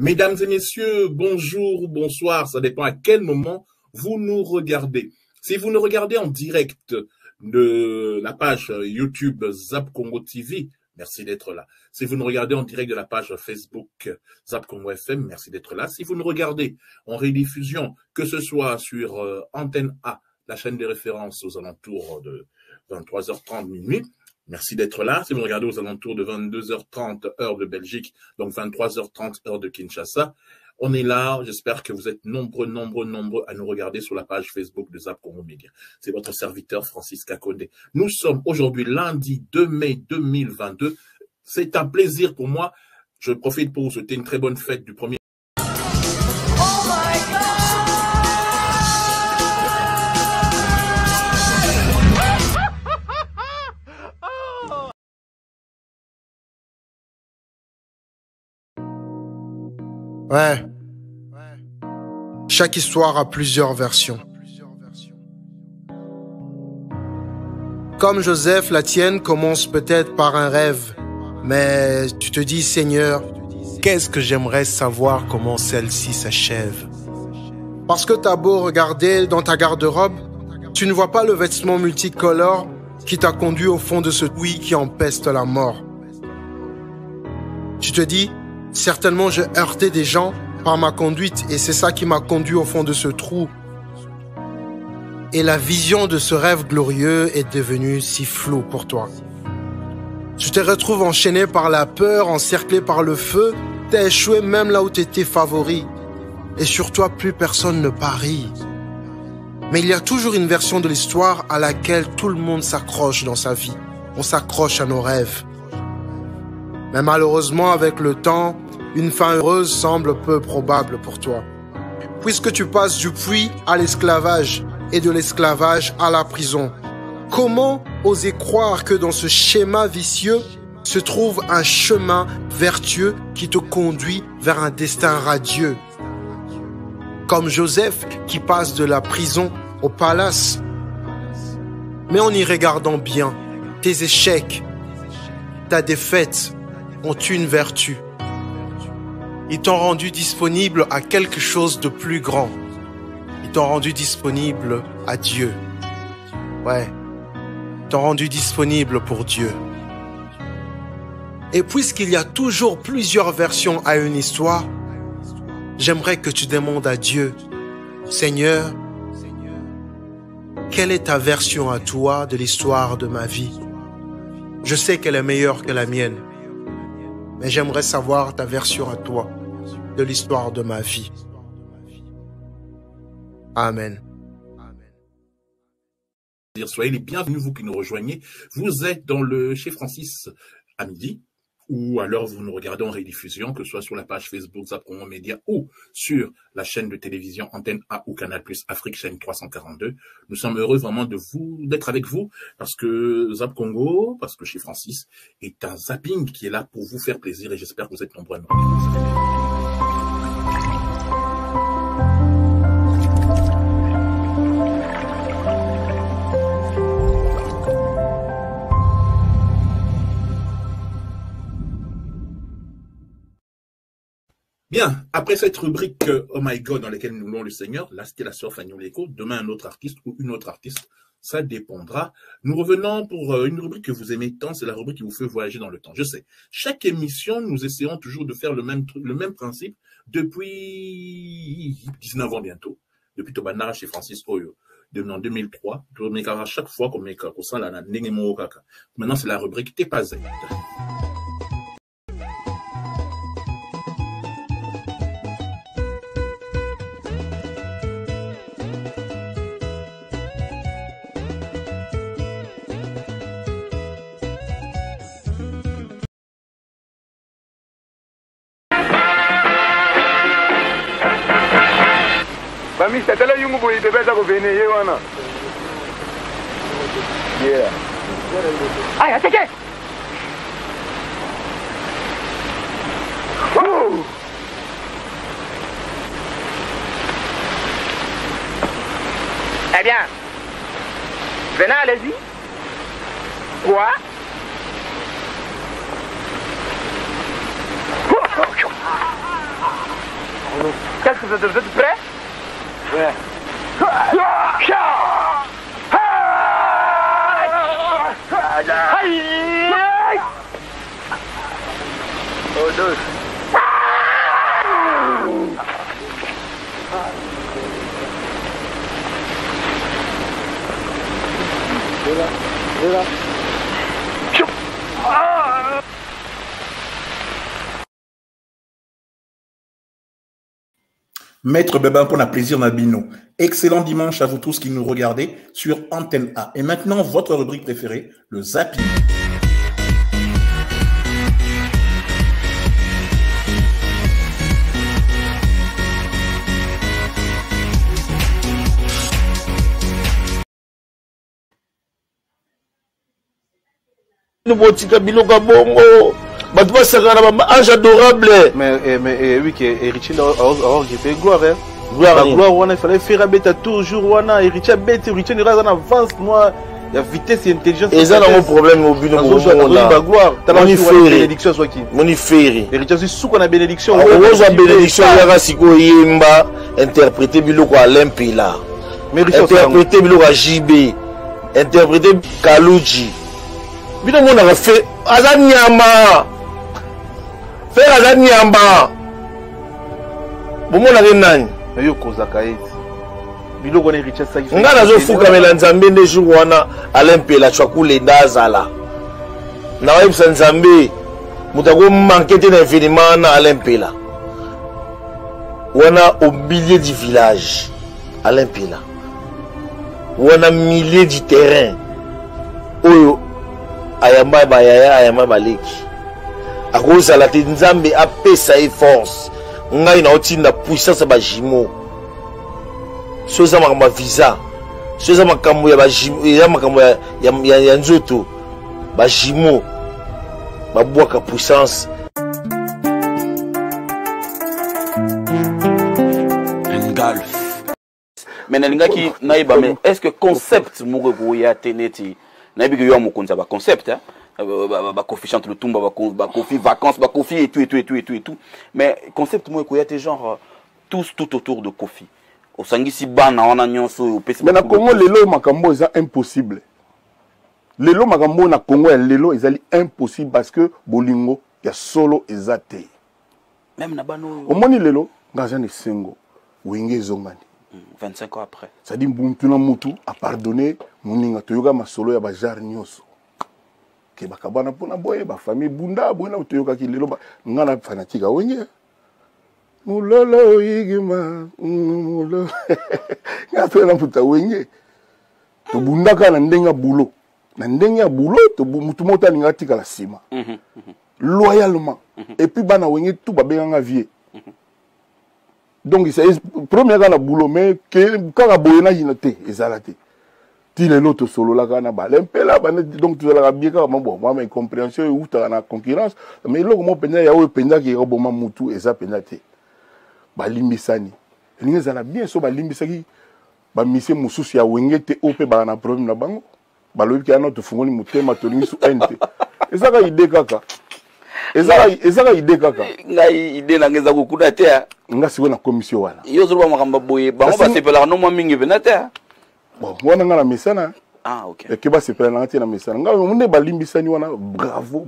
Mesdames et messieurs, bonjour ou bonsoir, ça dépend à quel moment vous nous regardez. Si vous nous regardez en direct de la page YouTube Zap Congo TV, merci d'être là. Si vous nous regardez en direct de la page Facebook Zap Congo FM, merci d'être là. Si vous nous regardez en rediffusion, que ce soit sur Antenne A, la chaîne des références aux alentours de 23h30 minuit, merci d'être là. Si vous regardez aux alentours de 22h30 heure de Belgique, donc 23h30 heure de Kinshasa, on est là. J'espère que vous êtes nombreux à nous regarder sur la page Facebook de Zap Congo Media. C'est votre serviteur Francis Kakonde. Nous sommes aujourd'hui lundi 2 mai 2022. C'est un plaisir pour moi. Je profite pour vous souhaiter une très bonne fête du 1er. Ouais. Chaque histoire a plusieurs versions. Comme Joseph, la tienne commence peut-être par un rêve, mais tu te dis, Seigneur, qu'est-ce que j'aimerais savoir comment celle-ci s'achève? Parce que t'as beau regarder dans ta garde-robe, tu ne vois pas le vêtement multicolore qui t'a conduit au fond de ce puits qui empeste la mort. Tu te dis, certainement j'ai heurté des gens par ma conduite et c'est ça qui m'a conduit au fond de ce trou. Et la vision de ce rêve glorieux est devenue si floue pour toi. Tu te retrouves enchaîné par la peur, encerclé par le feu, t'as échoué même là où t'étais favori. Et sur toi, plus personne ne parie. Mais il y a toujours une version de l'histoire à laquelle tout le monde s'accroche dans sa vie. On s'accroche à nos rêves. Mais malheureusement, avec le temps, une fin heureuse semble peu probable pour toi. Puisque tu passes du puits à l'esclavage et de l'esclavage à la prison. Comment oser croire que dans ce schéma vicieux se trouve un chemin vertueux qui te conduit vers un destin radieux? Comme Joseph qui passe de la prison au palace. Mais en y regardant bien, tes échecs, ta défaite, ont une vertu. Ils t'ont rendu disponible à quelque chose de plus grand. Ils t'ont rendu disponible à Dieu. Ouais. Ils t'ont rendu disponible pour Dieu. Et puisqu'il y a toujours plusieurs versions à une histoire, j'aimerais que tu demandes à Dieu, Seigneur, quelle est ta version à toi de l'histoire de ma vie? Je sais qu'elle est meilleure que la mienne. Mais j'aimerais savoir ta version à toi de l'histoire de ma vie. Amen. Soyez les bienvenus, vous qui nous rejoignez. Vous êtes dans le chez Francis à midi, ou alors vous nous regardez en rediffusion, que ce soit sur la page Facebook Zap Congo Media ou sur la chaîne de télévision Antenne A ou Canal Plus Afrique, chaîne 342. Nous sommes heureux vraiment d'être avec vous, parce que Zap Congo, parce que chez Francis, est un zapping qui est là pour vous faire plaisir et j'espère que vous êtes nombreux à nous regarder. Bien, après cette rubrique Oh My God dans laquelle nous louons le Seigneur, là c'était la sœur Fanny Oleko, demain un autre artiste ou une autre artiste, ça dépendra. Nous revenons pour une rubrique que vous aimez tant, c'est la rubrique qui vous fait voyager dans le temps. Je sais, chaque émission, nous essayons toujours de faire le même principe depuis 19 ans bientôt, depuis Tobanara chez Francis Oyo, en 2003, à chaque fois qu'on met ça là, maintenant c'est la rubrique T'es pas Z. Bami, c'est là yungu boy de beza ko vene ye wana. Yeah. Aïe, attaquez. Oh. Eh bien. Venez, allez-y. Quoi? Qu'est-ce que vous êtes prêts? Ouais. Oh, deux. Maître Bébin pour un plaisir Nabino. Excellent dimanche à vous tous qui nous regardez sur Antenne A. Et maintenant, votre rubrique préférée, le zapping. Ange adorable. Mais oui, héritier j'ai gloire. Gloire, il fallait faire bête toujours. Héritier bête, héritier ne en avance. Moi, il y a vitesse et intelligence. Et ça, c'est un problème au but de mon gloire. Mon bénédiction soit qui mon iféri. Héritier, c'est sous qu'on a bénédiction. On a bénédiction. Il y a Siko Yemba interprété Biloko à Lempila. Interprété Biloko à JB. Interprété Kalouji. Bino mon a fait Azanyama. Faire Azanyamba. Bon, mon a rien. Yo kozaka eti. Bilo kone richesse ça. Nga nazo fuka melanzambe nde jour wana Alempela chakule ndazala. Na wa ibsa nzambe mutako manquete na événement na Alempela. Wana au milieu du village Alempela. Wana milieu du terrain. Oyo ayamba bayaya ayamba baleki. Akoza la nzambe apesa e force. Ngai na otinda puissance ba jimo. Soza makamba visa. Soza makambo ya ba jimo, ya makambo ya nzoto. Ba jimo. Ba bwaka puissance. Golf. Mais nalingaki naiba mais est-ce que concept moko ya teneti naibi que yo mokonza ba concept hein ba coefficient le tumba ba coffee vacances ba coffee et tout mais concept moi ko ya te genre tous tout autour de coffee au sangisi bana wana nyonso au pesi mais na Congo lelo makambo eza impossible lelo makambo na Congo lelo ezali impossible parce que bolingo ya solo ezate même na bano omoni lelo ngaza ne sengo wenge zongani 25 ans après ça dit mbuntu na mutu a pardonner moninga toyoka masolo ya bajar nyoso ke bakabana pona boye ba famille bunda boye na toyoka ki lelo ngana fanatika wenge mulolo yigima mulo ngato na puta wenge to bunda kana ndenga bulo na ndenga bulo to mutu mota ninga tika la sima loyalement et puis bana wenge tout ba benga vie. Donc c'est premier gars na boulot mais que quand boye na jinoté ezalate ti le loto solo la kana ba lempela ba donc tu la bien ka bon moi mais compréhension ou ta na concurrence mais lo mo penda ya o penda ki roboma mutu eza penda te ba limbisani linga zala bien so ba limbisaki ba mise mususu ya wengete ope ba na problème na bango ba lobi ki ana to fungoli mutema to lingi su ente ezaka ide kaka ezaka ide kaka ngai ide na ngeza kokuda te nga siko na commission wana yo zo ba makamba boye bango ba sepela no mo mingi bena te bon wana nga na mesana OK et ke ba sepela na tina mesana nga munde ba limbisani wana bravo.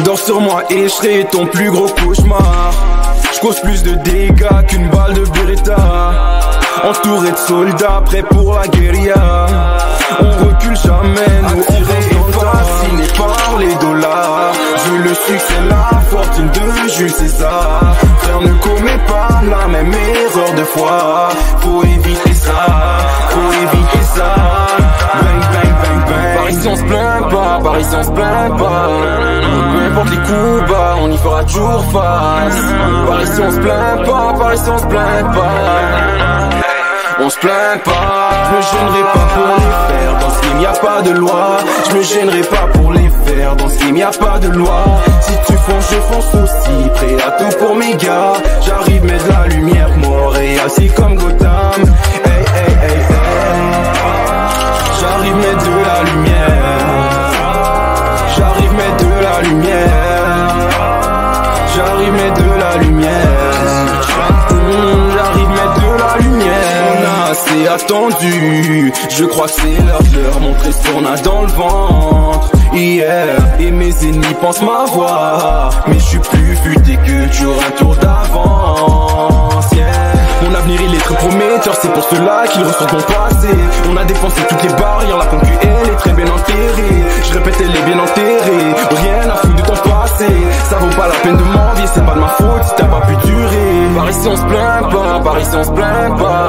Dors sur moi et je serai ton plus gros cauchemar. Je cause plus de dégâts qu'une balle de Beretta. Entouré de soldats prêts pour la guérilla. On recule jamais, nous on reste fascinés par les dollars. Je veux le succès, la fortune de Jules César. Frère, ne commets pas la même erreur de foi. Faut éviter ça, faut éviter ça. Bang, bang, bang, bang. Paris on se plaint pas, Paris on se plaint pas. coups bas, on y fera toujours face. Par ici on se plaint pas, par ici on se plaint pas. On se plaint pas, je me gênerai pas pour les faire. Dans ce game y a pas de loi. Je me gênerai pas pour les faire. Dans ce game y a pas de loi. Si tu fonces, je fonce aussi. Prêt à tout pour mes gars. J'arrive mettre la lumière, Montréal, c'est comme Gotham. Hey, hey, hey, hey. J'arrive mettre de la lumière. J'arrive mettre de la lumière. J'arrive mettre de la lumière. J'arrive mettre de la lumière. On a assez attendu. Je crois que c'est l'heure de leur montrer ce qu'on a dans le ventre. Hier, et mes ennemis pensent m'avoir. Mais je suis plus futé que toujours un tour d'avance. Yeah. Mon avenir il est très prometteur, c'est pour cela qu'ils ressentent mon passé. On a défoncé toutes les barrières, la concu elle est très bien enterrée. Je répète elle est bien enterrée, rien à foutre de ton passé. Ça vaut pas la peine de m'envier, c'est pas de ma faute si t'as pas pu durer. Par ici on se plaint pas, par ici on se plaint pas.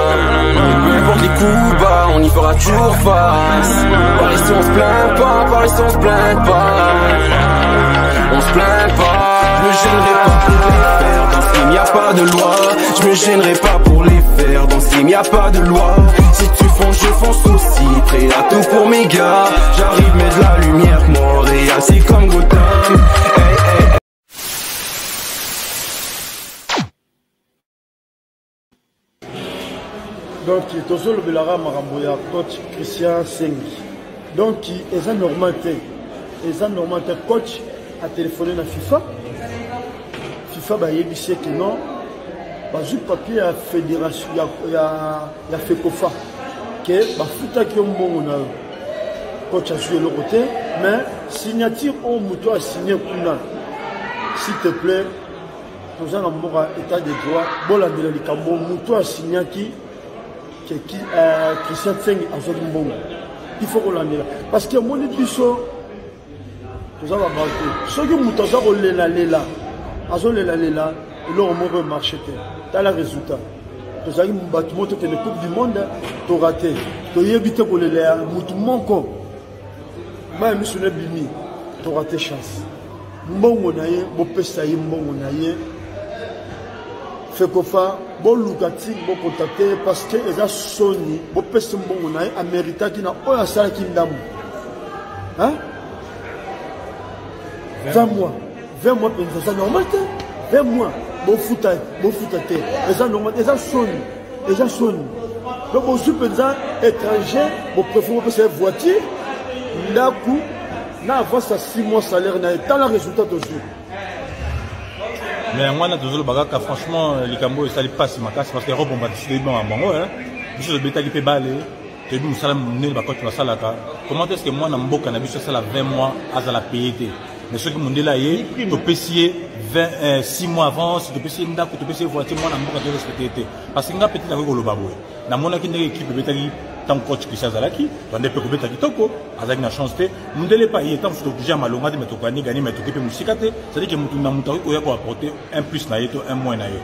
Peu importe les coups bas, on y fera toujours face. Par ici on se plaint pas, par ici on se plaint pas. On se plaint pas, je me gênerai pas pour les faire. Dans ce game y a pas de loi. Je me gênerai pas pour les faire. Dans ce game y a pas de loi. Si tu fonces, je fonce aussi. Prêt à tout pour mes gars. J'arrive mettre la lumière, Montréal, c'est comme Gotham. Hey, hey, hey. Donc, toujours le Belara Maramboya, coach Christian Sengi. Donc, ils ont normalement coach a téléphoné à FIFA. FIFA a dit que non. Bazou papier à fédération, il y a fait Kofa. Que Bafuta qui est bon, coach a joué le côté, mais signature au mouton a signé Kuna. S'il te plaît, nous allons avoir état de droit. Bon, la Cambo, mouton a signé qui Christian Tseng a joué bon. Il faut qu'on l'en ait là. Parce que mon édition, nous allons avoir ceux qui mouton a roulé là, et là, on va marcher. Tu as le résultat. Tu as un bâtiment qui est la Coupe du Monde, tu as raté. Tu as évité pour les moutons. Moi, je suis bini. Tu as raté chance. Bon, on a eu, bon, pestaï, bon, on a eu. Fait qu'on fait, bon, locatif, bon, contacter, parce que les gens sont bon, pestaï, bon, on a eu, Américain qui n'a pas un salaire qui n'a pas. Hein? 20 mois. 20 mois, c'est normal, 20 mois. Bon foot les gens sont donc on suit étranger bon préfère que c'est voiture là coup na avance à 6 mois salaire na tant le résultat toujours mais moi na toujours le bagaka franchement les cambo ça les passe ma casse parce que rebomba c'est bon à bango hein je le bêta qui peut baler tu dis musala ne ba ko tu sala ka comment est-ce que moi na mboka na biso ça la 20 mois à la payer mais ceux qui m'ont dit là tu peux payer 6 mois avant si tu peux payer ndako tu peux payer voiture moi na mboka de respecter parce que nga petit na ko lo babwe na mona ki ndeke équipe betali tant coach qui s'azalaki bande pe ko betaki toko azaki na chance te mundele pa y tant faut déjà malonga de mettre gagner mais to kepe musikate c'est à dire que mutu na mutu ko ya ko apporter un plus na yeto un moins na ye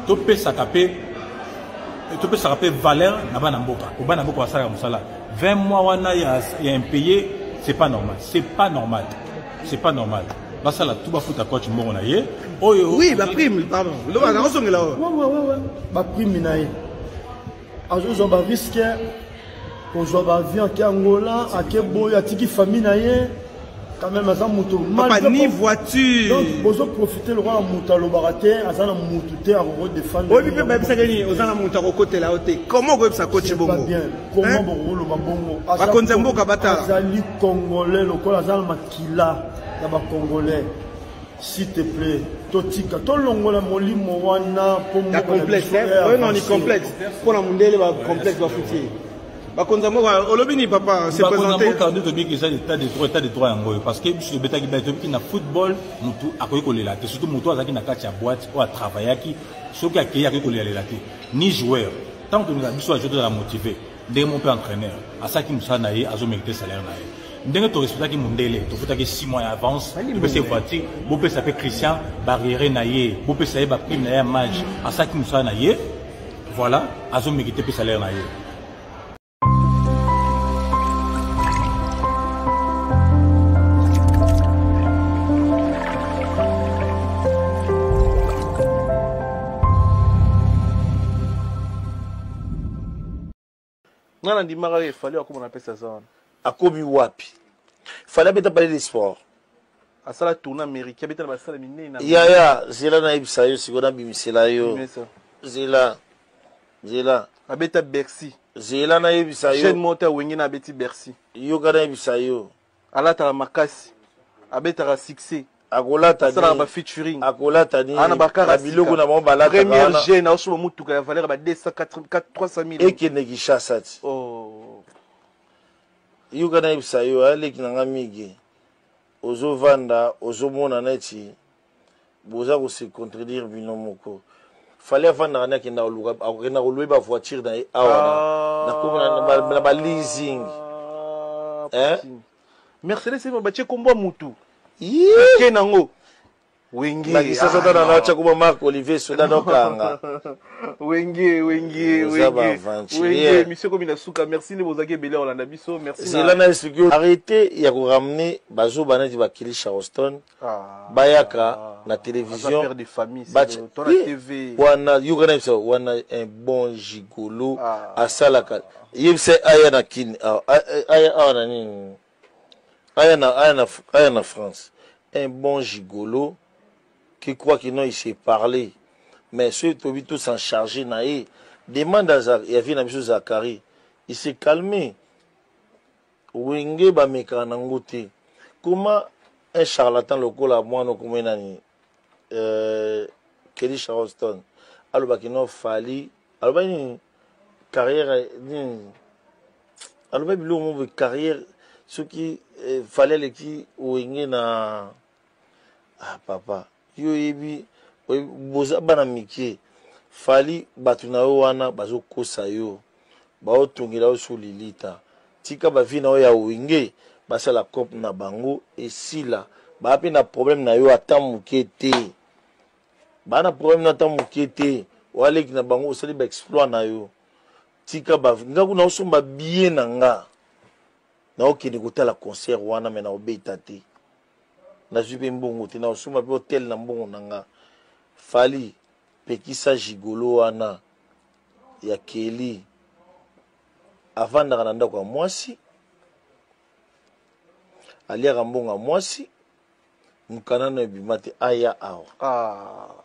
to pe sakape tu peux se rappeler valeur na bana mboka ko bana mboka basala musala 20 mois wana ya impayé c'est pas normal c'est pas normal basa la tout ba futa coach mbongo na ye oyo oui ba prime pardon le ba ga songela ouais ba prime na ye azo ba risque ko zo ba avion ki Angola akeboya tiki famille na ye quand même à moto pas ni voiture donc bozo profiter le roi moto lo baraté azana moto te a redéfendre oui puis ba bisa gani ozana moto ko côté là côté comment go ça coach bongo pas bien comment bolo bongo ba konza mboka bata azali congolais lokola azana makila ya ba congolais s'il te plaît totika to longola molimo wana pour moi complexe oui non ni complexe pour la mondele ba complexe ba foutier bakonza mboka olobini papa se présenter bakonza mboka to ça état de droit yango parce que monsieur beta ki ba to na football mutu akoyi kolela te surtout mutu azaki na kati ya boîte ou a travaillaki soki akeyi akoyi kolela te ni joueur tant que nous a biso ajouter la motiver ndenge mon père entraîneur asaki musala na ye azo mériter salaire na ye ndenge to respectaki mundele to futaki 6 mois en avance to pese voiture bo pesa pe Christian barrière na ye bo pesa ye ba prime na ye match asaki musala na ye voilà azo mériter pe salaire na ye. Ngana ndimaka il fallait comme on appelle ça ça. Akomi wapi. Fallait peut-être parler des sports. À ça la tournée américaine, peut-être la salle minée. Ya, zela na ibisa yo sikona bimisela yo. Zela. Abeta Bercy. Zela na ibisa yo. Chaîne monte wengi na beti Bercy. Yo kana ibisa yo. Alata la makasi. Abeta succès. Akolata ça ba featuring. Akolata ni. Ana bakara biloko na mo balata. Première jeune na osuma mutuka ya valeur ba 200 et qui negisha sati. Oh. Yo kana ibisa yo aleki nanga migi. Ozo vanda, ozo mona neti. Boza ko se contredire bino moko. Fallait vendre na kenda oluka akena oluba ba voiture na awana. Na ko na ba leasing. Mercedes c'est ba kombo mutu. Kenango. Wengi. Na kisasa tana na acha kuba Marc Olivier Soda dokanga. Wengi. Monsieur comme il a souka merci ne bozaki belé on a biso merci. C'est là na expliquer arrêter ya ko ramener bazo banati ba Kelly Charleston. Bayaka na télévision. Père de famille c'est ton TV. Wana yugana biso wana un bon gigolo à salaka. Yebse aya na kin aya na nini. Aya na France. Un bon gigolo qui croit qu'il non il sait parler. Mais ceux qui tous s'en charger naïe demande à Zakari. Il s'est calmé. Wenge ba mekanangote. Comment un charlatan local à moi no comme nani Kelly Charleston. Alors ba kino fali. Alors ba une carrière alors ba bilo mo carrière ce qui fallait les qui wenge na papa yo yebi boza bana mike fali batuna yo wana bazo kosa yo ba otongela yo sur lilita tika ba vina yo ya wenge basala cop na bango esila ba pe na problème na yo ata muke te bana problème na ata muke te wale ki na bango osali ba exploit na yo tika ba ngaku na osomba bien na nga na okende kotala concert wana me na obeta te na zupe mbongo te na osoma pe hotel na mbongo nanga fali pekisa gigolo wana ya Kelly avandaka na ndako ya mwasi aliaka mbongo ya mwasi mukana na ebima te aya awa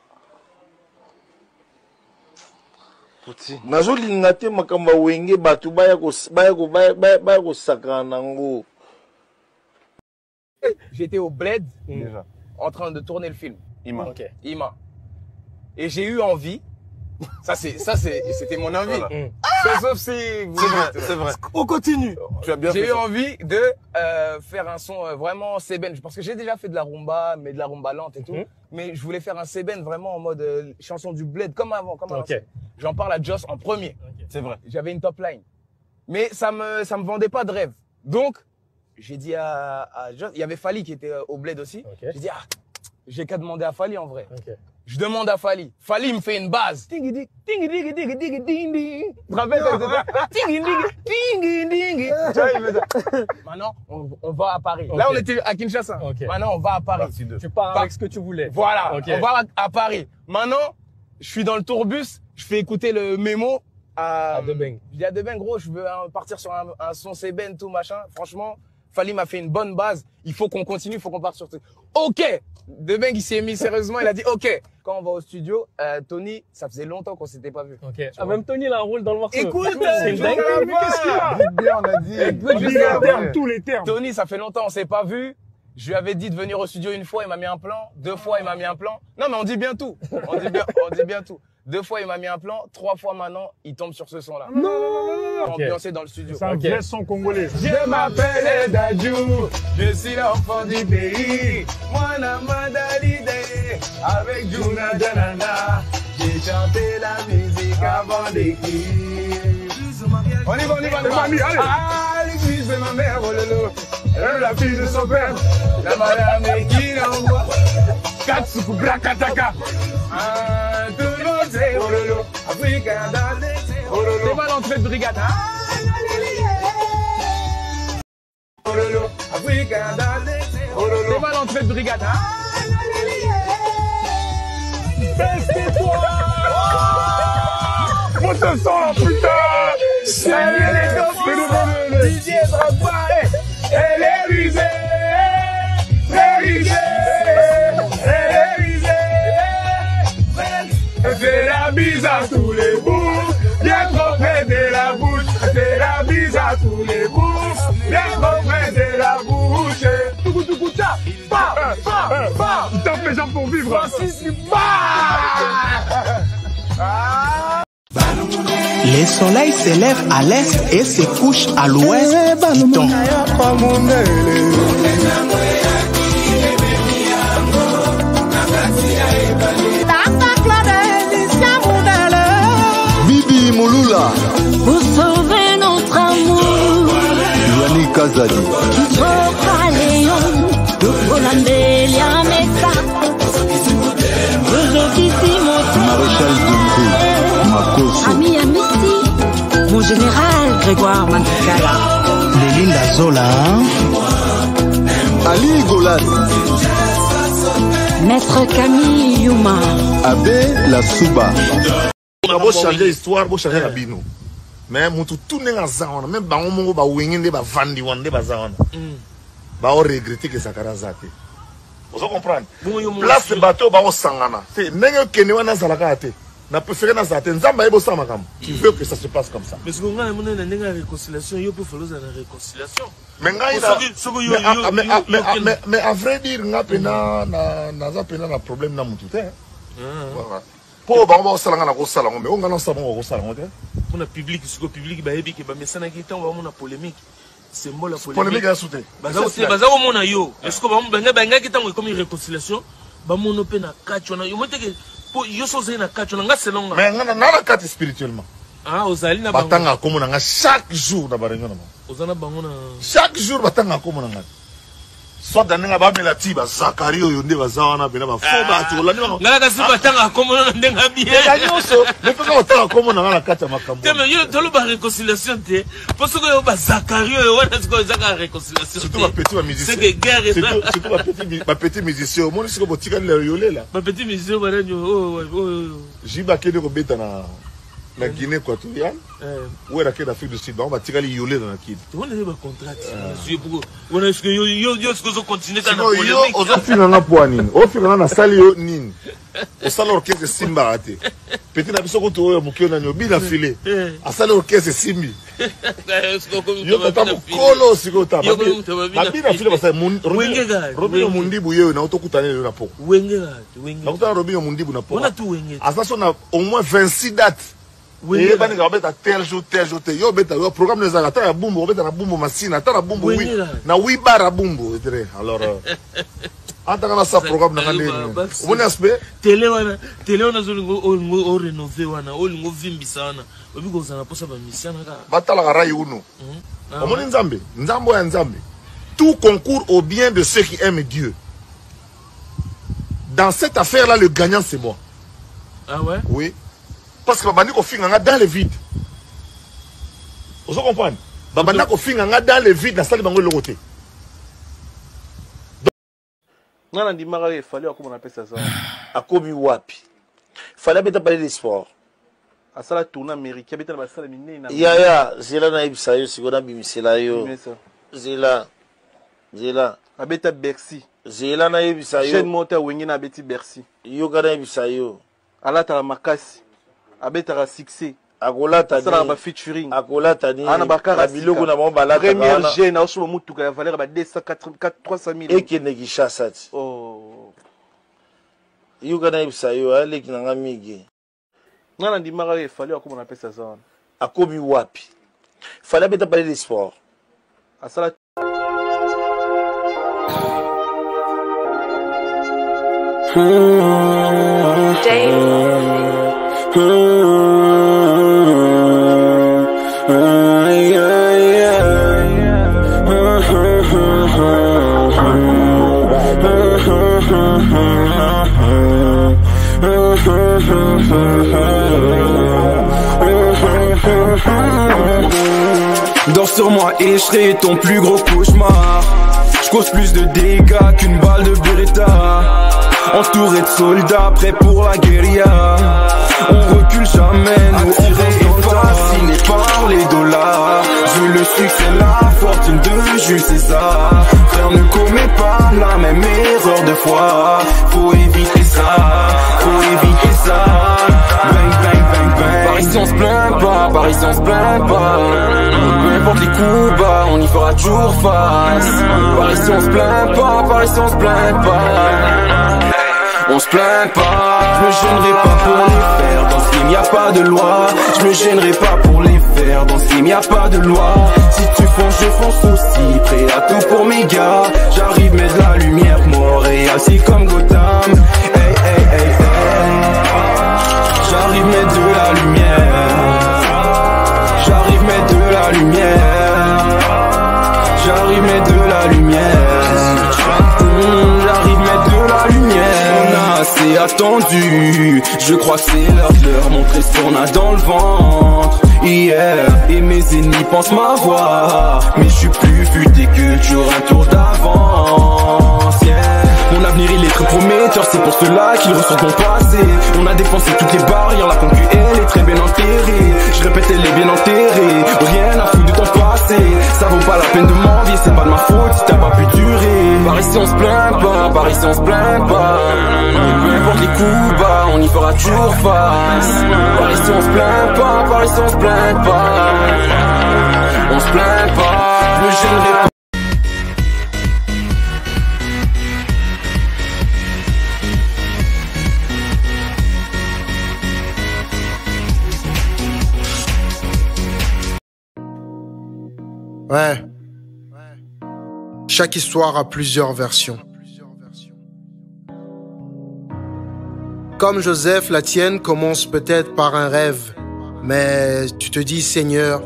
nazolinga te makambo ya wenge bato baya kosakana nango. J'étais au Bled déjà en train de tourner le film. Ima. Okay. Ima. Et j'ai eu envie. C'était mon envie. Sauf si c'est vrai. On continue. Tu as bien fait. J'ai eu envie de faire un son vraiment sébène parce que j'ai déjà fait de la rumba, mais de la rumba lente et tout. Mais je voulais faire un sébène vraiment en mode chanson du Bled comme avant, comme avant. J'en parle à Joss en premier. C'est vrai. J'avais une top line. Mais ça me vendait pas de rêve. Donc j'ai dit à Joss, il y avait Fali qui était au Bled aussi. J'ai dit j'ai qu'à demander à Fali en vrai. Je demande à Fali. Fali me fait une base. Tu te rappelles Maintenant, on va à Paris. Là, on était à Kinshasa. Maintenant, on va à Paris. Tu pars avec ce que tu voulais. Voilà. On va à Paris. Maintenant, je suis dans le tourbus. Je fais écouter le mémo à Debeng. Je dis à Debeng, gros, je veux partir sur un son Seben, tout machin. Franchement, Fali m'a fait une bonne base. Il faut qu'on continue, il faut qu'on parte sur tout. Ok. Debeng, il s'est mis sérieusement, il a dit ok. Quand on va au studio, Tony, ça faisait longtemps qu'on s'était pas vu. Même Tony, il a un rôle dans le morceau. Écoute, c'est dingue. Qu'est-ce qu'il a? Bien, on a dit. Tous les termes. Tony, ça fait longtemps, on s'est pas vu. Je lui avais dit de venir au studio une fois, il m'a mis un plan. 2 fois, il m'a mis un plan. Non, mais on dit bien tout. On dit bien tout. 2 fois, il m'a mis un plan. 3 fois maintenant, il tombe sur ce son-là. Non. Ambiancé dans le studio. C'est un vrai son congolais. Je m'appelle Dadjou, je suis l'enfant du pays. Moi, Namadalide, avec Juna Janana, j'ai chanté la musique avant d'écrire. On y va. Ah, l'église de ma mère, oh lolo. La fille de son père, la madame qui l'envoie. Katsuku Brakataka. Ah, tout le monde sait, oh lolo. Africain dans l'été, oh lolo. C'est pas l'entrée de brigade. Oh lolo. Africain dans l'été, oh lolo. C'est pas l'entrée de brigade. Baisse-toi. Moi, ce son là, putain. Didier Drogba, elle est rusée, très rusée, elle est rusée. Elle fait la bise à tous les bouts, bien trop près de la bouche. Elle fait la bise à tous les bouts, bien trop près de la bouche. Il tape les gens pour vivre. Francis, Le soleil se lève à l'est et se couche à l'ouest du temps. Bibi Mouloula. Vous sauvez notre amour. Yannick Kazali. Maréchal Dumbré, Makoso. Ami Amici, mon général Grégoire Mandikala. Belinda Zola. Ali Golan. Maître Camille Yuma. Abbé La Souba. Bo changer histoire, bo changer la bino. Mais mutu tout n'est zawana, même ba omongo ba wengende ba vandi wande ba zawana. Ba o regretter que Sakara zate. Vous comprenez? Place de bateau ba o sangana. C'est nenge kene wana zalaka ate. Na préféré na zate nzamba ebo sama kam. Tu veux que ça se passe comme ça. Mais ce qu'on a mon nenge réconciliation, yo peut falloir la réconciliation. Mais à vrai dire nga pena na za pena na problème na mutu te. Voilà. Pour on salanga na ko salanga mais on nga na salanga ko salanga te. Pour le public, ce que le public ba yebi ke ba mesana ki tan ba mon polémique. C'est moi la polémique a sauté. Baza au mon yo. Est-ce que ba ki tan comme une réconciliation, ba mon pe na catch on yo mote ke yo so na catch on nga selonga. Mais nga na catch spirituellement. Ah, ozali na batanga komo na nga chaque jour na barengo na ba. Ozana bango na chaque jour batanga komo na nga. Soit daninga ba melati ba Zakari oyo nde bazawana pena ba fo ba to lani ba. Ngala kasi batanga komo na ndenga bien. Ya nyoso, le peka otanga komo na nga kata makambo. Teme yo tolo ba réconciliation te. Parce que yo ba Zakari oyo wana siko zaka réconciliation. Surtout ba petit ba musicien. C'est que guerre surtout ba petit musicien. Moi siko botika le yolé là. Ba petit musicien ba nyo Jiba kede ko beta na Guinée équatoriale. Où est la quête d'Afrique du Sud? On va tirer les yolés dans la kid. On a un contrat. On a ce que yo continue à polémique. Yo ozo finga na poani. O finga na sali yo nini. O sala orchestre Simba ate. Petit na biso ko to yo mukio na nyobi na filet. A sala orchestre Simbi. Yo tata kolo siko ta. Ba bi na filet ba sa Robinho Mundibu yo na otokutana na poko. Wengega. Na kutana Robinho Mundibu na poko. On a tout wengega. A ça on a au moins 26 dates. Oui, il y a tel jour. Yo beta yo programme les arata ya bumbo, beta na bumbo masina, ta na bumbo oui. Na 8 bar à bumbo, alors anta kana sa programme na ngani. Mon aspect télé wana o rénover wana, o lingo vimbisa wana. Obi ko zana posa ba misiana ka. Batala ka rai uno. Omoni nzambe, nzambo ya nzambe. Tout concourt au bien de ceux qui aiment Dieu. Dans cette affaire là le gagnant c'est moi. Ah ouais? Oui. Parce que Babani Kofinga dans le vide. Vous comprenez? Babani Kofinga dans le vide, la salle de le côté. Non, on dit il fallait comment on appelle ça. À Kobi Wapi. Il fallait bien parler des sports. À ça la tournée américaine, bien la salle minée. Ya, Zela na ibisayo, sigona bimisela yo. Zela. Abeta Bercy. Zela na ibisayo. Jeune moteur wengi na beti Bercy. Yo kana ibisayo. Ala ta makasi. Abeta succès. Akolata ça ba featuring. Akolata ni. Ana bakara biloko na mo balata. Première jeune au so mutuka ya valeur ba 284 300 000. Et qui negisha sati. Oh. Yo kana ibisayo ale kinanga migi. Ngana ndimaka il fallait comment on appelle ça ça. Akobi wapi. Fallait bien parler des sports. À ça la Dors sur moi et je serai ton plus gros cauchemar. Je cause plus de dégâts qu'une balle de Beretta. Entouré de soldats prêts pour la guérilla. On recule jamais, nous on reste dans le tas. fasciné par les dollars. Je veux le succès, la fortune de Jules César. Frère, ne commets pas la même erreur de fois. Faut éviter ça, faut éviter ça. Bang, bang, bang, bang. Par ici on se plaint pas, par ici on se plaint pas. Peu importe les coups bas, on y fera toujours face. Par ici on se plaint pas, par ici on se plaint pas. On se plaint pas, je me gênerai pas pour les faire. Dans ce film y a pas de loi. Je me gênerai pas pour les faire. Dans ce film y a pas de loi. Si tu fonces, je fonce aussi. Prêt à tout pour mes gars. J'arrive, mets de la lumière, Montréal, c'est comme Gotham. Hey, hey, hey, hey. J'arrive, mets de la lumière. J'arrive, mets de la lumière. J'arrive, mets de la lumière. J'arrive, mets de la lumière. C'est attendu, je crois que c'est l'heure de leur montrer ce qu'on a dans le ventre. Yeah. Et mes ennemis pensent m'avoir, mais je suis plus futé que toujours un tour d'avance. Yeah. Mon avenir il est très prometteur, c'est pour cela qu'il ressort mon passé. On a défoncé toutes les barrières, la concu elle est très bien enterrée. Je répète, elle est bien enterrée, rien à foutre de ton passé. Ça vaut pas la peine de m'envier, c'est pas de ma faute si t'as pas pu durer. Par ici on se plaint pas, par ici on se plaint pas. Peu importe les coups bas, on y fera toujours face. Par ici on se plaint pas, par ici on se plaint pas. On se plaint pas, je me gênerai pas. Ouais. Chaque histoire a plusieurs versions. Comme Joseph, la tienne commence peut-être par un rêve. Mais tu te dis, Seigneur,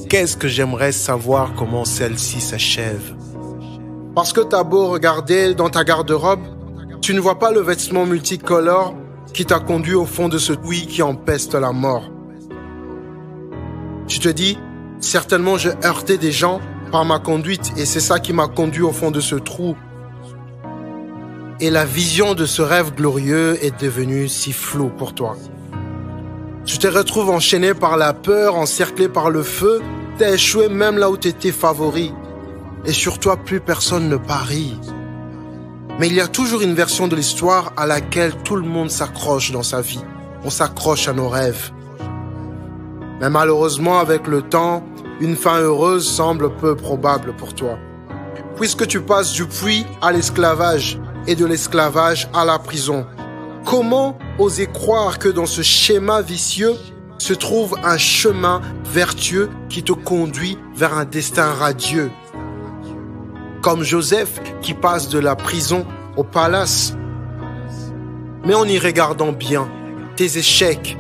qu'est-ce que j'aimerais savoir comment celle-ci s'achève? Parce que t'as beau regarder dans ta garde-robe, tu ne vois pas le vêtement multicolore qui t'a conduit au fond de ce puits qui empeste la mort. Tu te dis, certainement j'ai heurté des gens par ma conduite et c'est ça qui m'a conduit au fond de ce trou. Et la vision de ce rêve glorieux est devenue si floue pour toi. Tu te retrouves enchaîné par la peur, encerclé par le feu, t'as échoué même là où t'étais favori. Et sur toi, plus personne ne parie. Mais il y a toujours une version de l'histoire à laquelle tout le monde s'accroche dans sa vie. On s'accroche à nos rêves. Mais malheureusement, avec le temps, une fin heureuse semble peu probable pour toi. Puisque tu passes du puits à l'esclavage et de l'esclavage à la prison. Comment oser croire que dans ce schéma vicieux se trouve un chemin vertueux qui te conduit vers un destin radieux? Comme Joseph qui passe de la prison au palace. Mais en y regardant bien, tes échecs,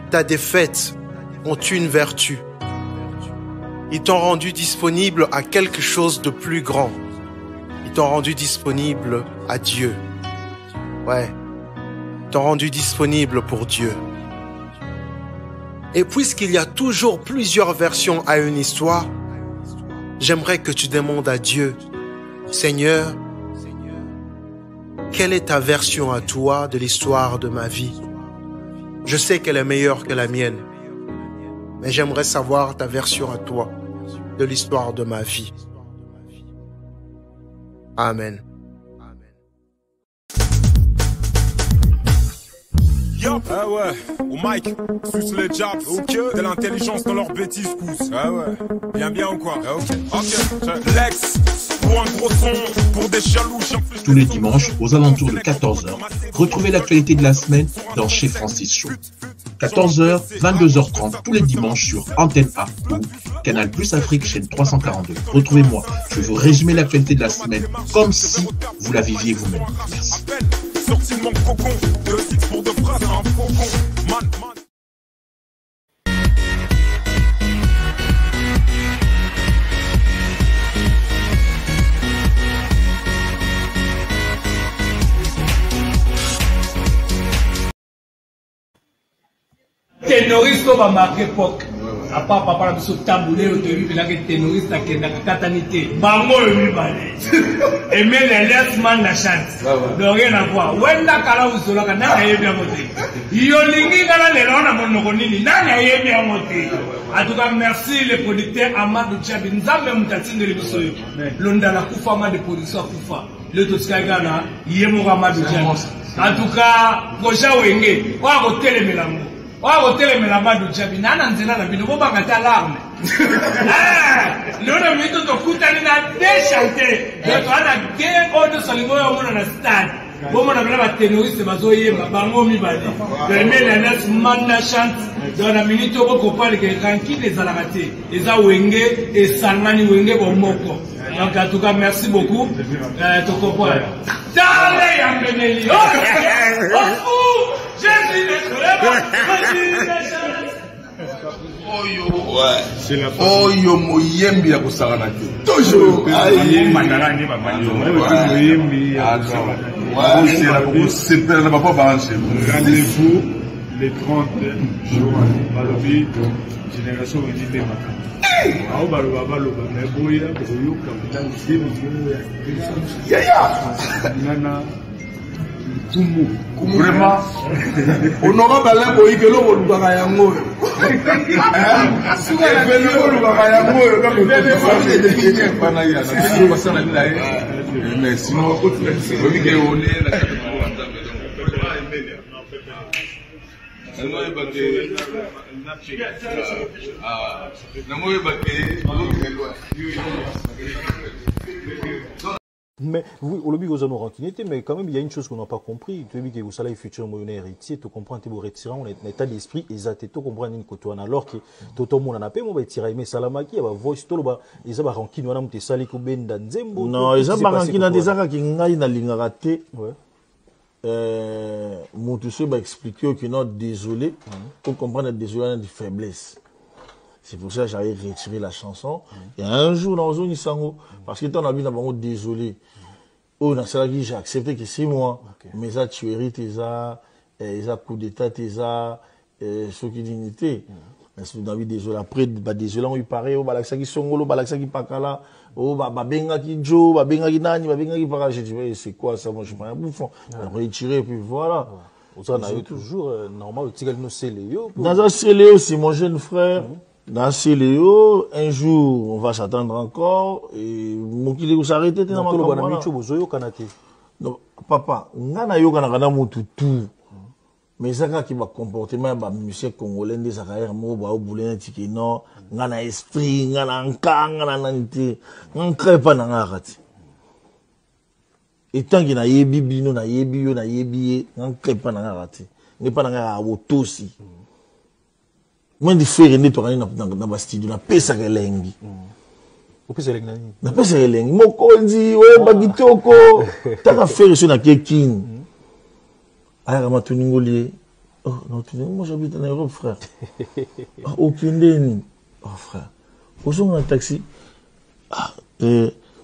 ta défaite ont une vertu. Ils t'ont rendu disponible à quelque chose de plus grand. Ils t'ont rendu disponible à Dieu. Ouais. Ils t'ont rendu disponible pour Dieu. Et puisqu'il y a toujours plusieurs versions à une histoire, j'aimerais que tu demandes à Dieu, Seigneur, quelle est ta version à toi de l'histoire de ma vie? Je sais qu'elle est meilleure que la mienne, mais j'aimerais savoir ta version à toi de l'histoire de ma vie. Amen. Yup. Ah ouais, au mic, suce les jabs, ok, de l'intelligence dans leurs bêtises pousse. Ah ouais, bien ou quoi? Ah ok, Lex, pour un gros son, pour des jaloux. Tous les dimanches, aux alentours de 14h, retrouvez l'actualité de la semaine dans Chez Francis Show. 14h, 22h30, tous les dimanches sur Antenne A ou Canal Plus Afrique, chaîne 342. Retrouvez-moi, je vais vous résumer l'actualité de la semaine comme si vous la viviez vous-même. Merci. Sorti de mon cocon, 2-6 pour de phrases, un faucon. Man. Terroriste va marquer époque. À part papa, la taboulé, au début, il a été terroriste, il a été catanité. Bango, lui, balé. Et mais les laissements la chance. Donc, rien à voir. Wenda kala usola, n'a yé bien moté. Yolingi kala les lona monokonini, n'a yé bien moté. En tout cas, merci les producteurs Amadou Tchabi. Nous avons même tatine de l'émission. L'onda la Koufama de production Koufa. Le Toskaigana, Yemo Amadou Tchabi. En tout cas, projet Wenge, on va voter les mélanges. On va voter les mélanges de Tchabi. Nana Nzela la bino, on va gâter l'arme. L'on a mis tout au coup, on a déchanté. Donc, on a deux autres solivois dans le stade. Bon, on a vu la terroriste, Mazoye, Bango Mibadi. Permet la laisse manda chante. Dans la minute, on va parler de Ranki des Alaraté. Les Awenge et Salmani Wenge pour Moko. Donc, en tout cas, merci beaucoup. Toko Poil. Dale, Yambemeli. Oh, Jésus Oyo moyembi ya kosakana te. Toujours. Rendez-vous les 30 jours à l'objet de Génération Unité Vraiment, on n'aura pas l'air de que l'on va yango. Mais sinon, mais oui, au lobby aux rankinité, mais quand même il y a une chose qu'on n'a pas compris. Tu dis que vous savez futur moyen héritier, tu comprends que vous retirez en état d'esprit exact, tu comprends une côté alors que tout le monde en a pas, moi tirer mais salamaki, il va voice tout le bas, ils ont rankin on a monté sali ko ben dans zembo. Non, ils ont rankin des arcs qui ngai na ligne raté. Ouais. Mon tout va expliquer que non désolé, pour comprendre désolé de faiblesse. C'est pour ça que j'avais retiré la chanson. Il y a un jour dans le zone Isango, parce que ton ami n'a pas désolé. Oh, dans cela j'ai accepté que c'est moi. Mais ça tuerie, ça coup d'état, ça ce qui dignité. Mais si vous avez désolé après, désolé on y paraît, oh balaksa qui songolo, balaksa qui pakala, oh benga qui jo, benga qui nani, benga qui pakala. Je dis c'est quoi ça, moi je suis pas un bouffon. On retire puis voilà. Ça on a eu toujours normal au tigal no Céléo. Dans un Céléo, c'est mon jeune frère. Dans Céléo, un jour, on va s'attendre encore, et mon qui va s'arrêter dans ma campagne. Non, papa, ngana yo kana mutu tout. Mais ça qui va comportement ba monsieur congolais des carrière mo ba obulena tiki non, ngana esprit, ngana nkanga ngana nanti, ngrepa na ngakati. Et tant qu'il na yebi bino na yebi yo na yebi ngrepa na ngakati. Ngepa na ngaka abotosi. Moi, je fais rien de dans ma studio, na pesa kelengi. Pesa kelengi nani? Na pesa kelengi. Mokonzi, ouais, bagitoko. T'as qu'à faire ça na kekin. Aya kama tuningoli. Oh, non, moi j'habite en Europe, frère. Au Kindeni. Oh, frère. Au son un taxi. Ah,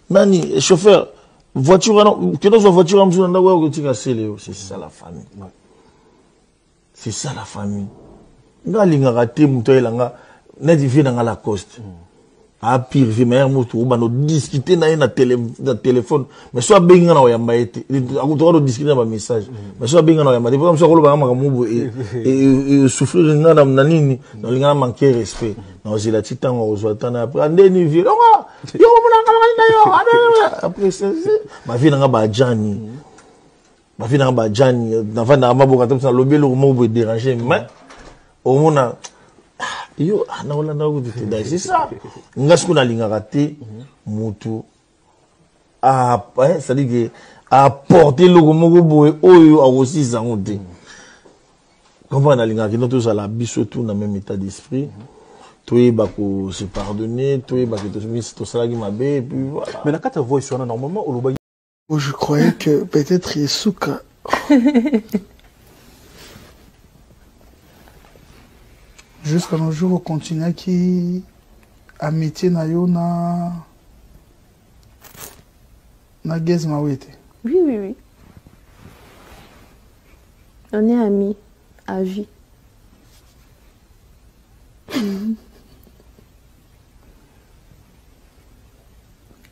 nani, chauffeur, voiture, que dans une voiture, on me dit, ouais, tu casses Céléo. C'est ça la famille. C'est ça la famille. Nga linga raté muto elanga na divi na la coste a pire vi meilleur muto ba no discuter na téléphone mais soit benga na yamba ete akuto do discuter na message mais soit benga na yamba de comme ça ko ba makamubu et souffrir nga na nini na linga manquer respect na ozila titango ozwatana après andeni vi yo mona kala na yo après ça ma vie na ba jani ma vie na ba jani na vanda maboka comme ça lobelo mo bo déranger mais au moins, yo, c'est ça. Ngasku na linga raté, mutu, c'est-à-dire que, apporter le gomogo boé, oyo, a aussi zangote. Comment on a linga raté, nous, la biso tout dans le même état d'esprit. Toi, bako se pardonner, toi, bako tout ça qui m'a bé, et puis voilà. Mais la carte voix sur normalement, je croyais que peut-être Yesuka. Jusqu'à nos jours, on continue qui amitié na yo na guez mawete. Oui. On est amis à vie.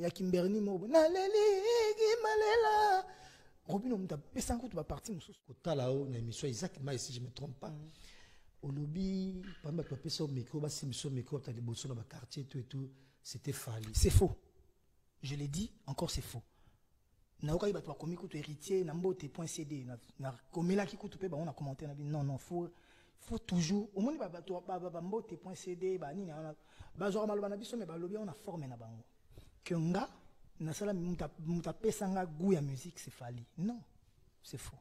ya Kimberly Mobo na leli malela Robin on t'a payé 5 coups parti mususu kotala o na émission exactement si je me trompe pas au lobby pendant que tu as payé son micro bas si mission micro tu as des bossons dans le quartier tout et tout c'était Fali. C'est faux. Je l'ai dit encore c'est faux. Na oka ba komi ko héritier na mbote.cd na komela ki kutu pe ba on a commenté na non faut toujours au monde ba mbote.cd ba nini ba zo maloba na biso mais ba lobby on a formé na bango que nga na sala muta pesa nga goût ya musique c'est Fali. Non, c'est faux.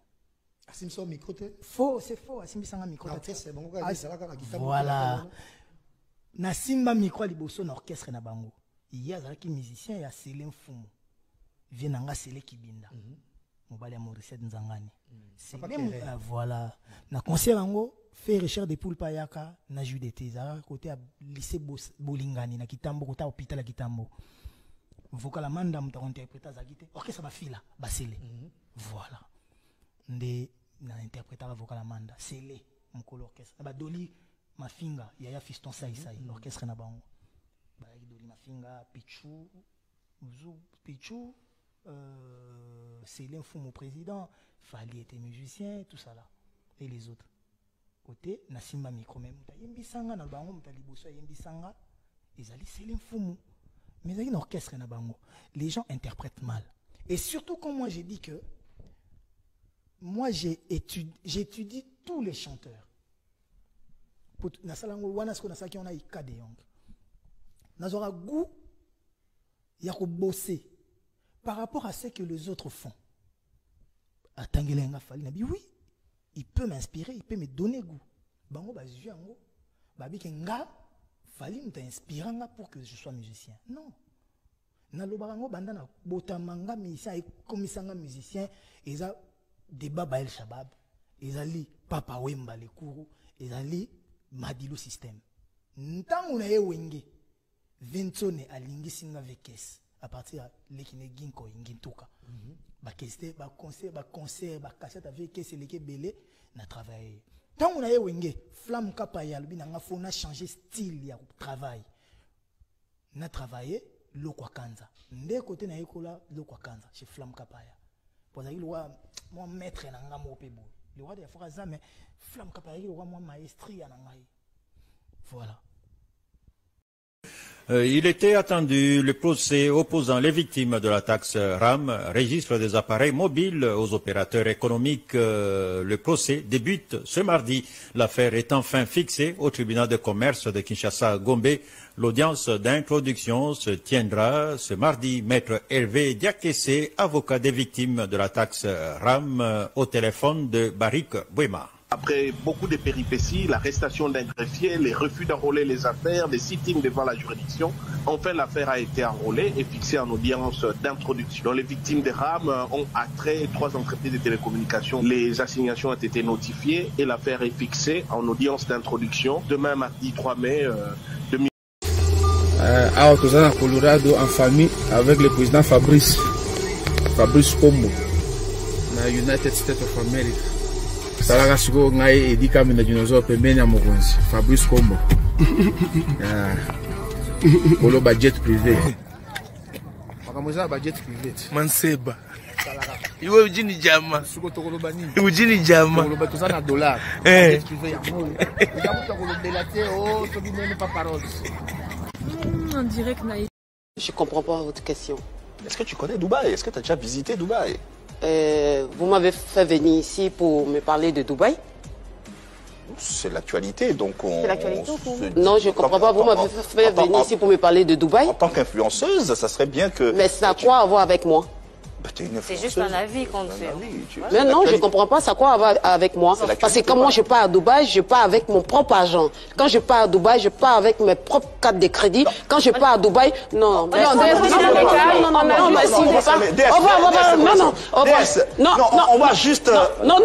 Asimso micro te faux, c'est faux. Asimisa nga micro te. C'est bango ka sala ka guitare. Voilà. Na simba micro liboso na orchestre na bango. Il y a zaki musicien ya Selem Fumu. Vient nga Sele Kibinda. Mobali ya Maurice Nzangani. Selem voilà. Na concert bango fait recherche de poule payaka na Judete za côté à lycée Bolingani na Kitambo côté hôpital à Kitambo. Vocal amanda mta interpréter za guitare. Orchestre ba fila ba Sele. Voilà. Nde na interpréter vocal amanda Sele mkolo orchestre. Ba Doli Mafinga yaya Fiston Sai l'orchestre na bango. Ba Doli Mafinga Pichu Pichu Selem Fumu président, Fali était musicien, tout ça là. Et les autres. Côté, na simba micro même. Yembi sanga na bango, mta liboso yembi sanga. Ils allaient Selem Fumu. Mais il y a une orchestre na bango. Les gens interprètent mal. Et surtout quand moi j'ai dit que moi j'étudie tous les chanteurs. Na salango wana sko na saki on a ikade yong. Na zora goût ya ko bosser par rapport à ce que les autres font. Atangelenga Fali nabi oui, il peut m'inspirer, il peut me donner goût. Bango ba zuango, ba bi kenga Fali m'ta inspiranga pour que je sois musicien. Non. Na lobarango banda na botamanga musicien et komisanga musicien, eza débat ba El Shabab, ezali Papa Wemba le Kourou, ezali Madilu système. Ntango na ye wenge, Ventone alingi singa vekes. À partir de l'équipe Ginko, Gintuka. Ba concert, ba cassette avec c'est l'équipe belé, na travaillé. Tant on a eu wenge, flamme kapaya, le binanga fona changer style ya travail. Na travaillé lokwa kanza. Nde côté na ekola lokwa kanza chez flamme kapaya. Pour ça il doit moi maître na nga mo pebo. Le roi de Fraza mais flamme kapaya il doit moi maestrie na ngai. Voilà. Il était attendu le procès opposant les victimes de la taxe RAM, registre des appareils mobiles aux opérateurs économiques. Le procès débute ce mardi. L'affaire est enfin fixée au tribunal de commerce de Kinshasa-Gombe. L'audience d'introduction se tiendra ce mardi. Maître Hervé Diakessé, avocat des victimes de la taxe RAM, au téléphone de Barik Bouema. Après beaucoup de péripéties, l'arrestation d'un greffier, les refus d'enrôler les affaires, les sittings devant la juridiction, enfin l'affaire a été enrôlée et fixée en audience d'introduction. Les victimes des RAM ont attrait 3 entreprises de télécommunications. Les assignations ont été notifiées et l'affaire est fixée en audience d'introduction demain mardi 3 mai 2000. À Colorado en famille avec le président Fabrice Kombo, na United States of America. Salaka siko ngai edika mina dinosaure pembeni ya mokonzi Fabrice Kombo. Polo budget privé. Wakamoza budget privé. Manseba. Iwe ujini jama. Suko tokoloba nini? Ujini jama. Tokoloba tozana dollar. Budget privé ya moyo. Yamu tokolobela te o to binene pas parole. En direct naïf. Je comprends pas votre question. Est-ce que tu connais Dubaï? Est-ce que tu as déjà visité Dubaï? Vous m'avez fait venir ici pour me parler de Dubaï. C'est l'actualité, donc on... C'est l'actualité Non, je ne comprends pas. Vous m'avez fait venir ici pour me parler de Dubaï. En tant qu'influenceuse, ça serait bien que... Mais ça a quoi à voir avec moi? C'est juste un avis qu'on fait. Mais non, je ne comprends pas, ça a quoi à voir avec moi? Parce que quand moi je pars à Dubaï, je pars avec mon propre argent. Quand je pars à Dubaï, je pars avec mes propres cartes de crédit. Quand je pars à Dubaï, non. Non, mais si vous pas. On va juste... Non,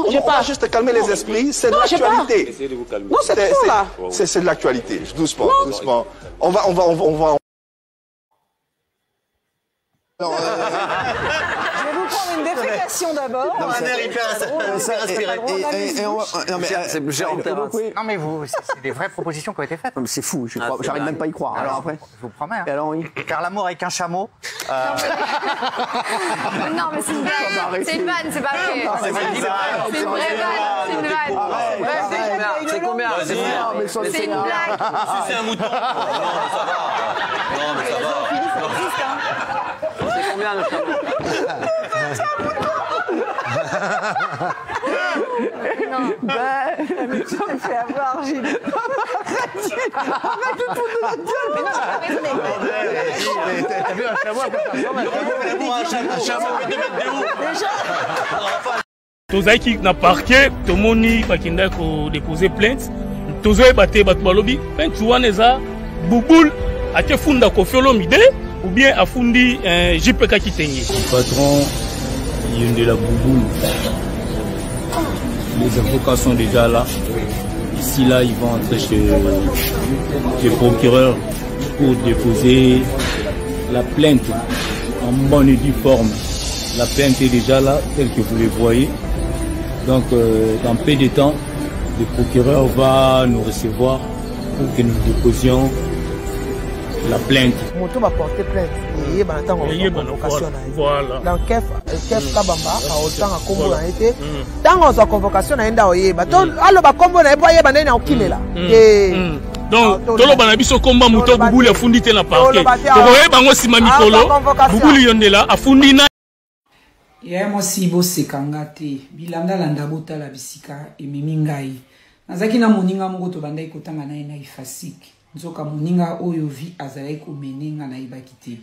je pars. On va juste calmer les esprits, c'est de l'actualité. Non, c'est trop là. C'est de l'actualité, doucement, doucement. On va... Je vous prendre une défécation d'abord. Non, mais vous, c'est des vraies propositions qui ont été faites. C'est fou, j'arrive même pas à y croire. Alors après, je vous promets. Et alors, oui. Car l'amour avec un chameau. Non, mais c'est une blague. C'est une vanne, c'est pas vrai. C'est une vraie vanne. C'est une vanne. C'est combien? C'est une blague. C'est un mouton. Non, mais ça va. C'est combien le chameau? Non. Mais tu t'es fait avoir, Gilles. Arrête de tourner la gueule. T'as vu un chameau? Un chameau de mettre des roues. tozalaki na parquet tomoni bakenda ko déposer plainte tozoyeba te bato balobi plainte wana eza bubul ake funda Koffi Olomide ou bien afundi JPK Kitenge. Patron Yondela Bouboul. Les avocats sont déjà là. Ici là ils vont entrer chez le procureur pour déposer la plainte en bonne et due forme. La plainte est déjà là, telle que vous le voyez. Donc, dans peu de temps, le procureur va nous recevoir pour que nous déposions la plainte. Moto va porter plainte. Et ben attends, convocation. Voilà. Dans Kef Kabamba, à autant à Combo na été. Dans on convocation na enda oyeba. Donc, allo ba Combo na eba yeba na okimela. Donc, tolo bana biso komba moto bubuli afundi te na parquet. Tokoye bango sima mikolo. Bubuli Yondela afundi na ya mosi bosekanga te bilanda landa botala bisika ememi ngai nazaki na moninga moko to bandai kotanga naye na ifasik nzoka moninga oyo vi azalaki komenenga na yebaki te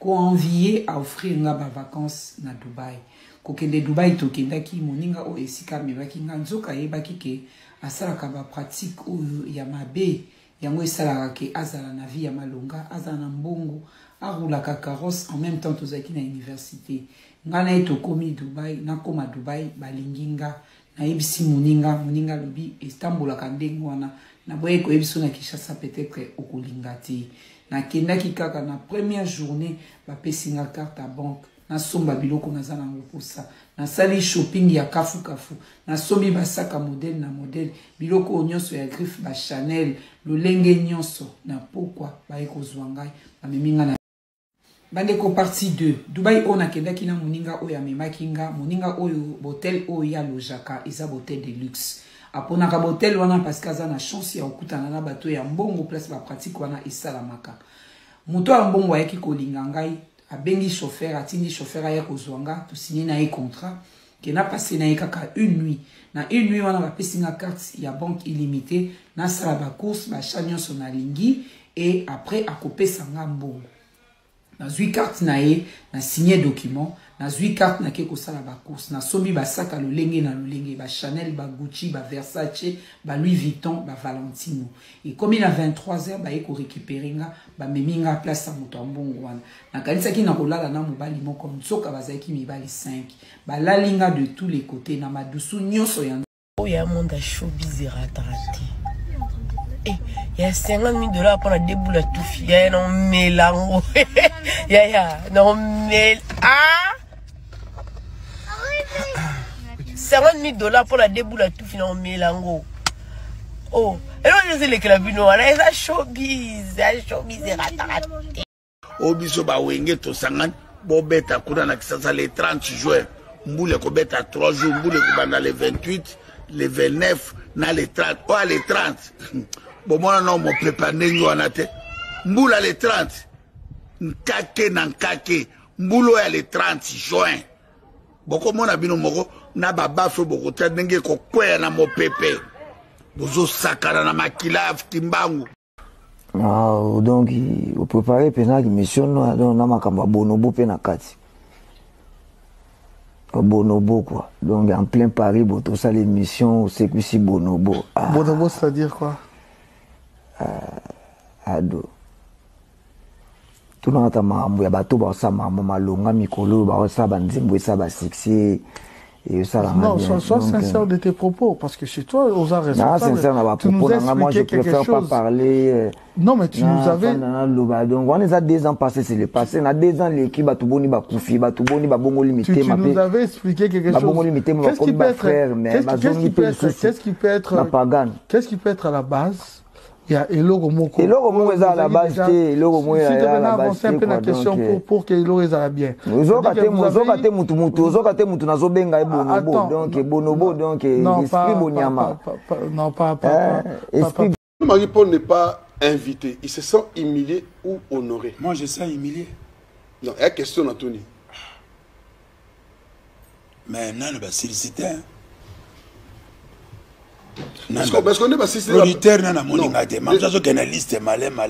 ko envier a offrir nga ba vacances na Dubai kokende Dubai tokendaki moninga oyo esika amebaki nga nzoka yebaki ke asalaka ba pratique oyo ya mabe yango esalaka ke azala na vie ya malonga azala na mbongo arulaka carrosse en même temps tozalaki na université ngana eto komi Dubai nakoma Dubai balinginga na yebisi moninga lobi estambolaka ndenge wana na boye ko yebiso na Kinshasa peut-être okolinga te na kendaki kaka na première journée bapesinga carte à banque na somba biloko naza nango posa na sali shopping ya kafu na sombi basaka modèle na modèle biloko nyonso ya griffe ba Chanel lolenge nyonso na pokwa ba ekozwa ngai bameminga na bandeko partie 2 Dubai on akendaki na moninga oyo amemakinga moninga oyo botel oyo ya lojaka eza botel de luxe aponaka botel wana parce que aza na chance ya okutana na bato ya mbongo place ba pratique wana esalamaka moto ya mbongo ayaki kolinga ngai abengi chauffeur atindi chauffeur aya kozwanga to signer na ye contrat ke na passé na ye kaka une nuit na une nuit wana bapesinga carte ya banque illimitée na sala ba course ba chanyon na lingi et après akopesa nga mbongo na zui carte na ye na signé document na zui carte na keko sala ba course na sombi ba saka lolenge na lolenge ba Chanel ba Gucci ba Versace ba Louis Vuitton ba Valentino et comme il a 23h ba eko récupérer nga ba meminga place à moto mbongo wana na kanisa ki na kolala na mobali moko nsoka bazaki mibali 5 ba lalinga de tous les côtés na madusu nyonso ya oya monde showbiz ratarati il y a 50 000 pour la déboule à tout il y a un mélange il y a non mais 50 000 pour la déboule à tout non mélange oh et là je sais les clabino là c'est showbiz ratarati obiso ba wenge to sangan bobeta kuna na kisasa les 30 juin mbule ko beta 3 jours mbule ko banda les 28 les 29 na les 30 oh les 30 bon moi non mon préparé wana te mbula les 30 nkake na nkake mbulo ya les 30 juin boko mona bino moko na baba fo boko ta ndenge ko kwea na mopepe bozo sakana na makila timbangu donc au préparer pena ki mission no na makamba bonobo pe na kati bonobo quoi donc en plein Paris boto ça l'émission c'est que si bonobo bonobo c'est à dire quoi ado tuna ta mambo ya bato ba sa mambo malonga mikolo ba sa ba nzembo sa ba sexy et ça là. Non, sois sincère de tes propos, parce que chez toi, aux arts responsables, tu nous as expliqué quelque chose. Pas parler. Non, mais tu nous avais... Donc, on est à 2 ans passés, c'est le passé. On a 2 ans, l'équipe, tu nous avais expliqué quelque chose. Qu'est-ce qui peut être à la base? Il y a Eloro Moko. Eloro Moko est à la base. Si tu devais avancer un peu la question pour que Eloro soit bien. Non, pas. Marie-Paul n'est pas invité. Il se sent humilié ou honoré? Moi, je sens humilié. Non, il y a une question, Anthony. Mais non, on va solliciter. Parce qu'on est pas si c'est l'auditeur n'a pas de mais ça c'est une liste malin mais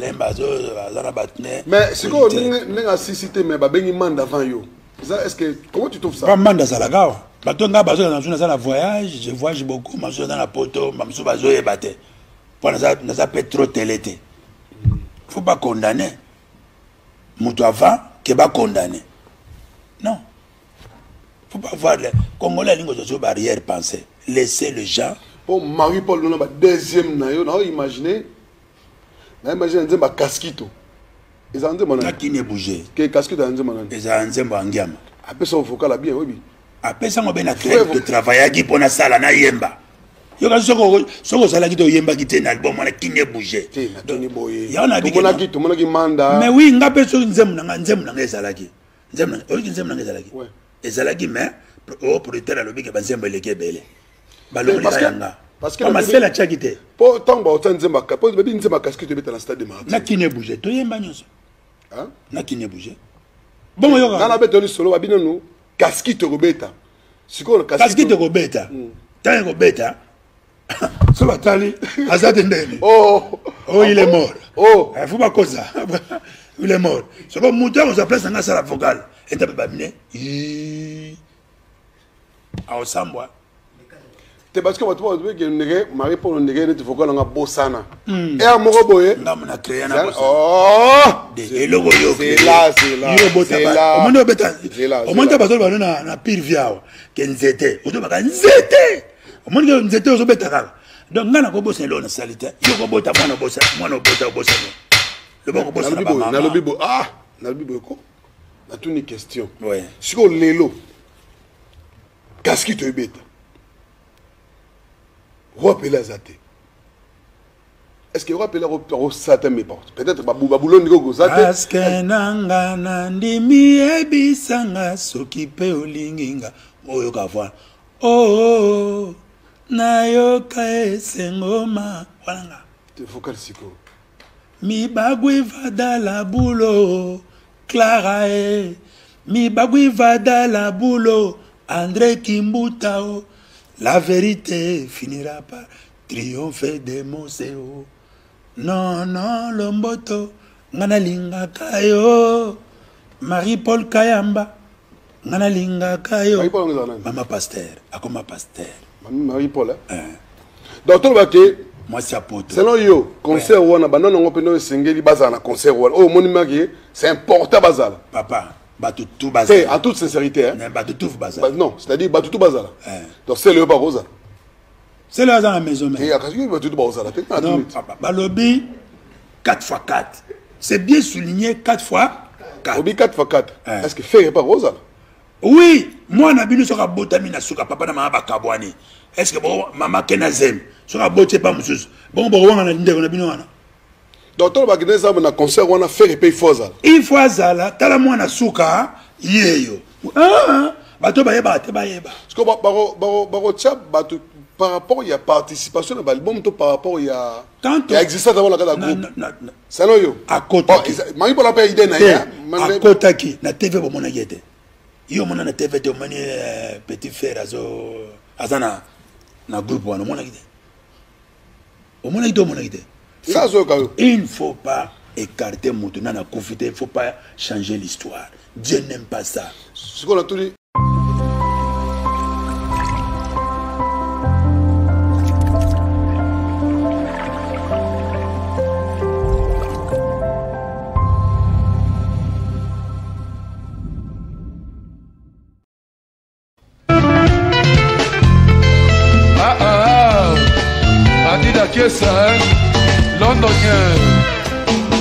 c'est quoi n'a cité mais ba bengi manda avant yo est-ce que comment tu trouves ça pas manda ça la gars batonga bazo dans la voyage je voyage beaucoup mais dans la poto mamso bazo ebate pour ça peut trop télété faut pas condamner mutu avant que ba condamner non faut pas voir les Congolais lingo sur barrière penser laisser les gens. Pour Marie-Paul, nous avons deuxième naïo, nous avons imaginé, un casquito. Ils ont dit qui n'est bougé. Quel casquito ont dit ils ont dit Bangiam. Après ça, on vocal bien, oui. Après ça, on a bien de travailler qui pour la salle na yemba. Yo ka soko sala qui to yemba qui te na album qui n'est bougé. Il y en a qui manda. Mais oui, nga pe so nzem na ezalaki. Nzem na ezalaki. Ezalaki mais au producteur alobi ke banzemba leke belé. Parce que la tchakité. Pour tant que tu as un casque, tu es dans le stade de Martin. Na qui n'est bougé. Tu es bagnos. Hein? Na qui n'est bougé. Bon, yo. Na la bête de solo, abino nous casque te robeta. C'est quoi le casque te robeta? T'as un robeta. Ça va t'aller. Azad ndeni. Oh, il est mort. Oh, il faut pas cause ça. Il est mort. C'est comme monter on s'appelle ça la vocale. Et t'as pas bien. Ah, Sambwa. C'est parce que tu vois que Marie-Paul Ndege te vocal en bossana. Et à Moroboye. Ndamna créé na bossana. Oh! Et logo yo. C'est là. Au monde beta. Au monde bazo ba na pire viao. Que nzete. O to ba nzete. Au monde nzete o beta kala. Donc ngana ko bossa lo na salite. Yo ko bota mwana bossa bossa. Le bon bossa na ba. Na lobibo. Ah, na lobibo ko. Na toute une question. Ouais. Siko lelo. Qu'est-ce qui te bête? Est-ce que Roi Pelé a Satan mes portes? Peut-être Baboulon Nigo Zate. Parce que Nanga Nandimi Ebisanga Sokipe Olinginga. Oh, Kafwa. Oh, Nayoka Sengoma. Walanga. Tu focal siko. Mi bagui vada la boulot. Clara e. Mi bagui vada la boulot. André Kimbutao. La vérité finira par triompher des Moseo. Non, Lomboto, Nganalinga Kayo, Marie-Paul Kayamba, Nganalinga Kayo. Marie-Paul, Maman Pasteur, Akoma Pasteur. Marie-Paul, Docteur Baké, moi c'est apôtre. Selon yo, concert ou on a banane, on peut nous singeli bazana, concert ou oh, mon numéro, c'est important bazal. Papa. Tout bazar. En toute sincérité, hein? Tout bazar. Non, c'est-à-dire tout bazar. Donc c'est le barosa. C'est là dans la maison. Et à quoi tu barosa? Non, papa. Balobi 4x4. C'est bien souligné 4x4. Obi 4x4. Est-ce que fait pas rosa? Oui, moi nabinu soka botamina suka papa na mama bakabwani. Est-ce que bon maman kenazem soka boté pas mususu. Bon wana ndeko nabinu wana. Docteur Bagineza na concert on a fait repayer Foza. Il faut azala tala mwana suka yeyo. Bato bayeba te bayeba. Parce que baro tchab bato par rapport il y a participation dans l'album par rapport il y a existence avant la groupe. C'est non yo. À côté. Mani pour la paix idée na ya. À côté qui na TV bo mona yete. Yo mona na TV te mani petit frère azo azana na groupe wana mona yete. O mona yete. Il ne faut pas écarter Moutounan à confiter, il ne faut pas changer l'histoire. Dieu n'aime pas ça. Ce qu'on a tout dit. Mopesa, Londonien,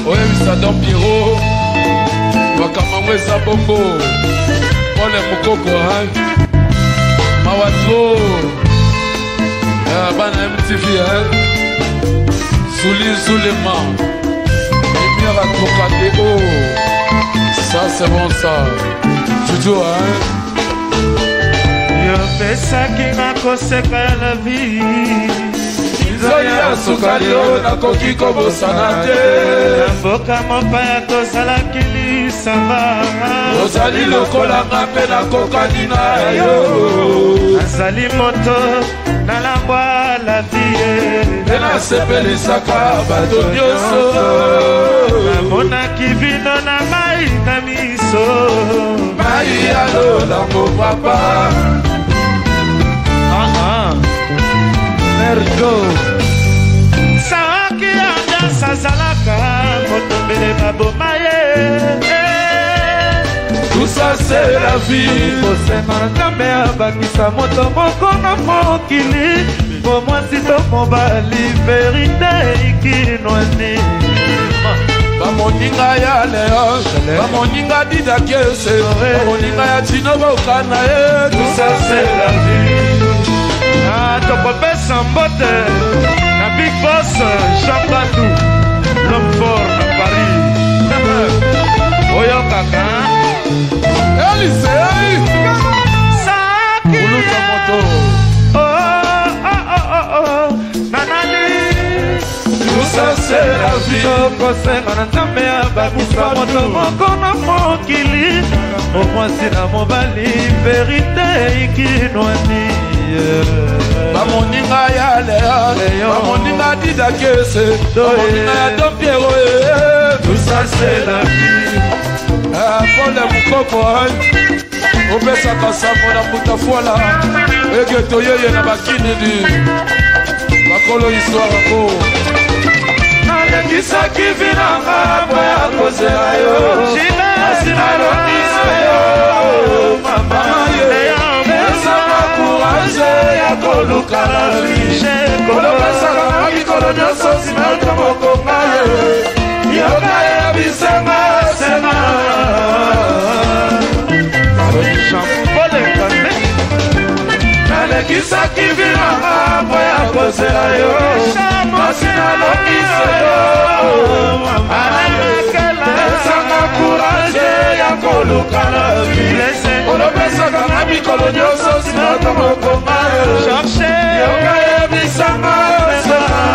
oyebisa Don Piro, makambo eza bongo, pole mokoko, mawatro, bana MTV, Soulema, lumière à Trocadéro, ça c'est bon ça, toujours yopesaki nakoseka ya la vie nzoi ya sukali oyo nakoki kobosana te na mboka mopaya tozalaki lisanga ozali lokolanga mpe nakokani na yo nazali moto nalangwa la vie mpe nasepelisaka bato nyonso namonaki bino na mai na miso mai ya lolango papa Mergo Sawaki anga sazalaka motombele baboma ye Tout ça c'est la vie Kosenga na nzambe abakisa moto moko na mokili po mwasi to mobali verite ikinwani bamoninga ya Léon bamoninga didakese bamoninga ya Tino bokana ye Tout ça c'est la vie tokopesa mbote na Big Boss Jean Bandou l'homme fort na Paris oyo kaka Elisei Saki Uluka moto nanani Tout ça c'est la vie tokosenga na nzambe abakisa moto moko na mokili omwasi na mobali verite ikinwani bamoninga ya Léon bamoninga didakese bamoninga ya Don Piero Tout ça c'est la vie pole mokoko opesaka sango na mutafuala eke toyeye na bakinini bakolo histoire ko nalekisaki vinanga po ya kozela yo asinalokisa yo mama esaka courage ya koluka la vie kolopesaka na mikolo nyonso nsima yoto mokonga ye yoka ya bisanga sena nalekisaki vinanga po ya kozela yo asinalokisa yo esaka courage ya koluka la vie kolopesaka na mikolo nyonso nsima yoto mokonga ye yoka ya bisanga sena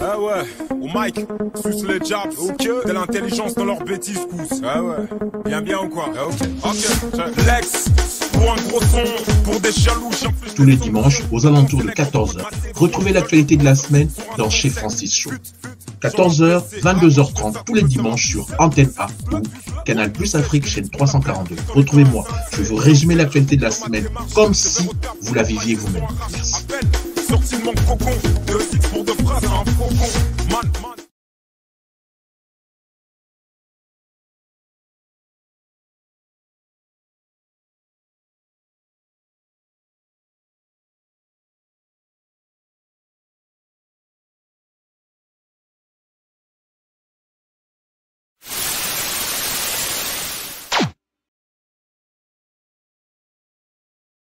Ah ouais, au mic, suce les jabs, ok, de l'intelligence dans leurs bêtises pousse. Ah ouais, bien ou quoi? Ah ok, Lex, pour un gros son, pour des jaloux, tous les dimanches aux alentours de 14h. Retrouvez l'actualité de la semaine dans Chez Francis Show. 14h, 22h30 tous les dimanches sur Antenne A ou Canal Plus Afrique chaîne 342. Retrouvez-moi, je vais vous résumer l'actualité de la semaine comme si vous la viviez vous-même. Merci. Sorti mon cocon, 2-6 pour de phrases, un faucon. Man.